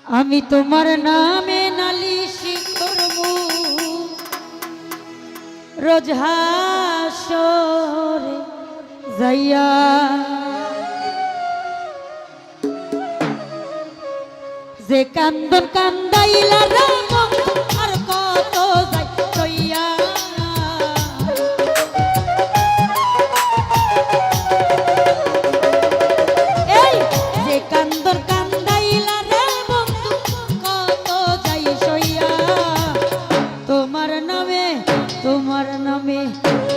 আমি তোমার নামে নালিশ করব রোজ হাসরে যাইয়া, যে কান্দন কান্দাইলা রাম আর কত যাই সইয়া, এই যে কান্দন কান্দাইলা রে বন্ধু কত যাই সইয়া, তোমার নামে তোমার নামে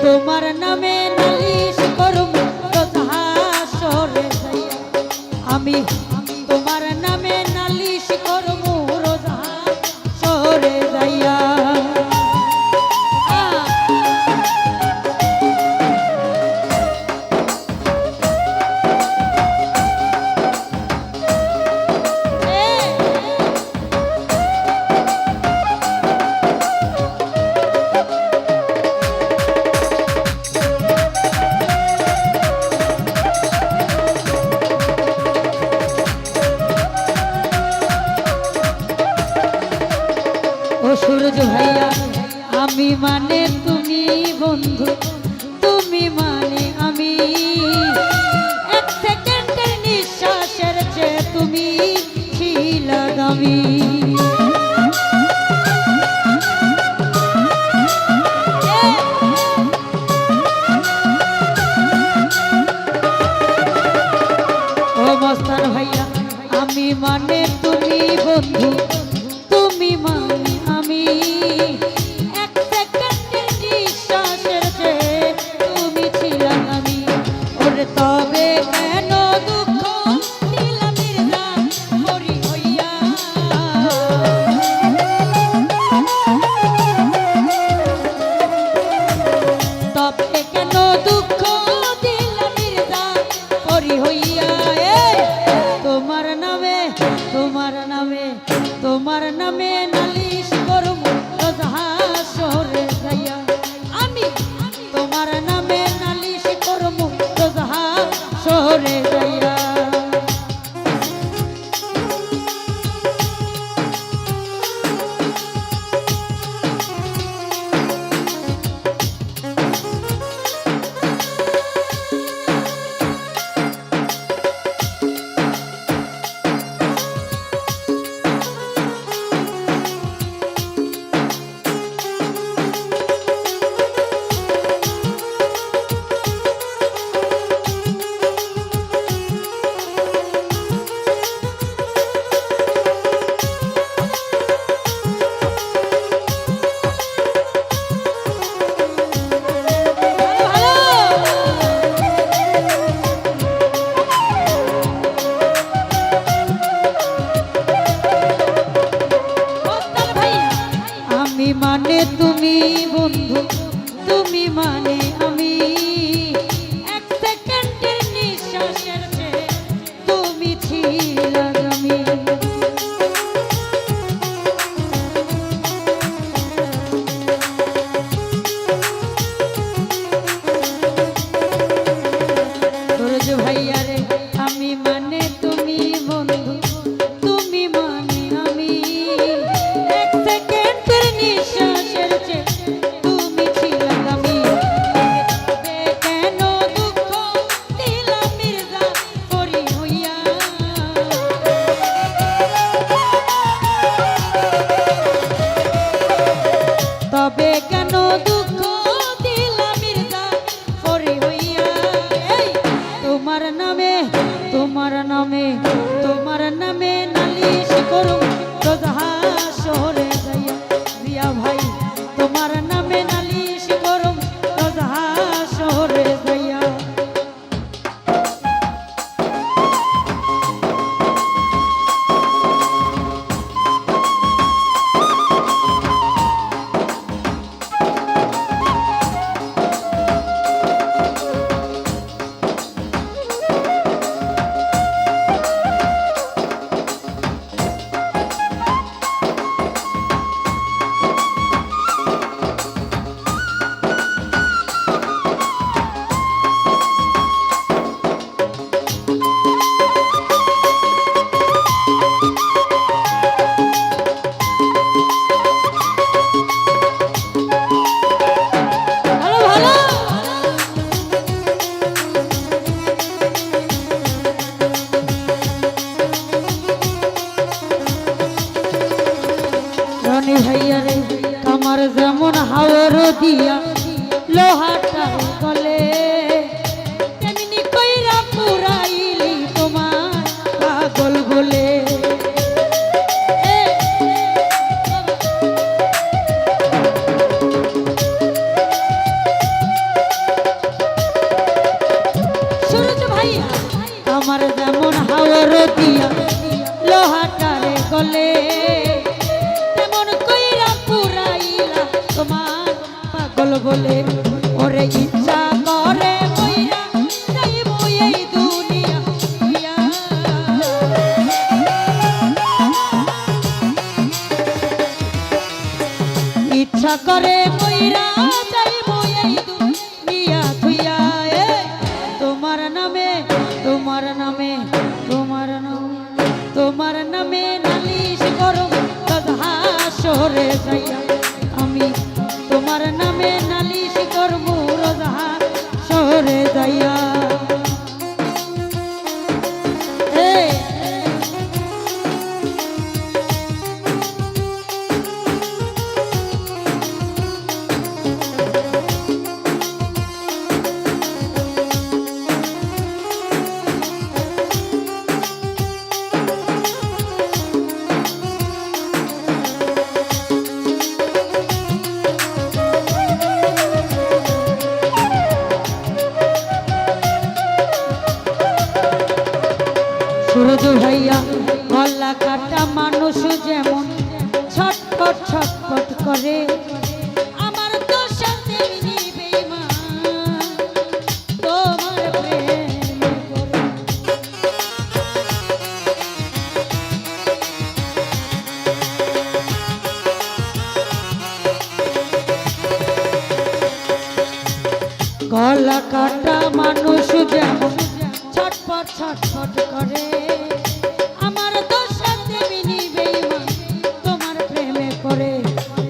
তোমার নামে নালিশ করব রোজ হাসরে যাইয়া, আমি তোমার নামে নালিশ করব রোজ হাসরে যাইয়া। ও সূরজ ভাইয়া আমি মানে তুমি বন্ধু, তুমি মানে আমি, এক সেকেন্ডের নিঃশ্বাসের চেয়ে তুমি ছিলা দামি। ও মস্তান ভাইয়া আমি মানে তুমি বন্ধু, তুমি মানে আমি, এক সেকেন্ডের নিঃশ্বাসের চেয়ে তুমি ছিলা আমি। ওরে তবে কেন দুঃখ দিলা মির্জা হরি হইয়া, তবে কেন দুঃখ দিলা মির্জা হরি হইয়া, তোমার নামে তোমার নামে তোমার নামে নালিশ করব রোজ দিয়া লোহাটা গলে তেমনি কইরা পুরাইলি তোমার পাগল বলে সুরজ ভাইয়া আমার যেমন হাওয়ার দিয়া লোহাটারে গলে তেমন কইরা পুরাইলা তোমার পাগল বলে ওরে ইচ্ছা করে মইরা যাইব এই দুনিয়া দিয়া ইচ্ছা করে মইরা যাইব এই দুনিয়া তুইয়া তোমার নামে তোমার নামে তোমার নামে তোমার নামে নালিশ করো হাসরে যাইয়া আমি তোমার নামে নালিশ করব রোজ হাসরে যাইয়া সুরজ ভাইয়া গলা কাটা মানুষ যেমন ছটপট ছটপট করে আমার তো সাথে বেঈমান তোমার প্রেমে পড়ে গলা কাটা মানুষ যেমন ছটপট ছটপট করে আমার দোষা দেবিনি বেঈমান তোমার প্রেমে করে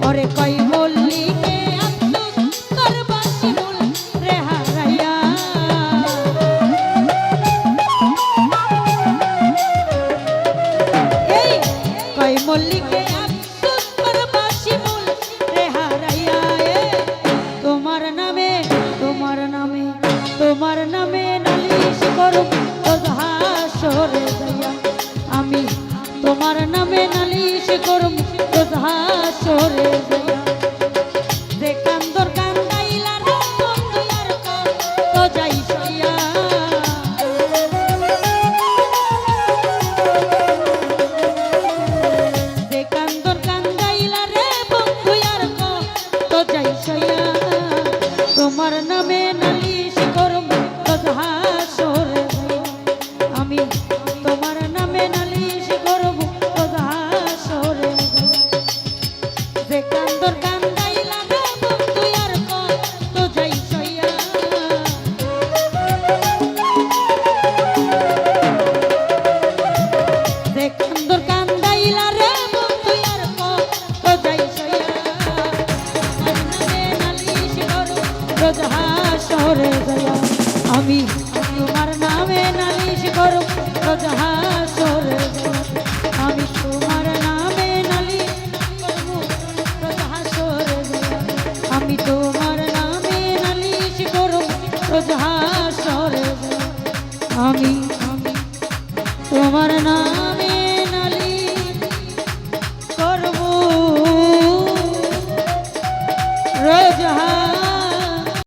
ওরে কই মল্লিকে আফসোস করবা শিমুল রে হারাইয়া এই কই মল্লিকে আফসোস করবা শিমুল রে হারাইয়া তোমার নামে তোমার নামে তোমার নামে নালিশ করব হাসরে যাইয়া আমি তোমার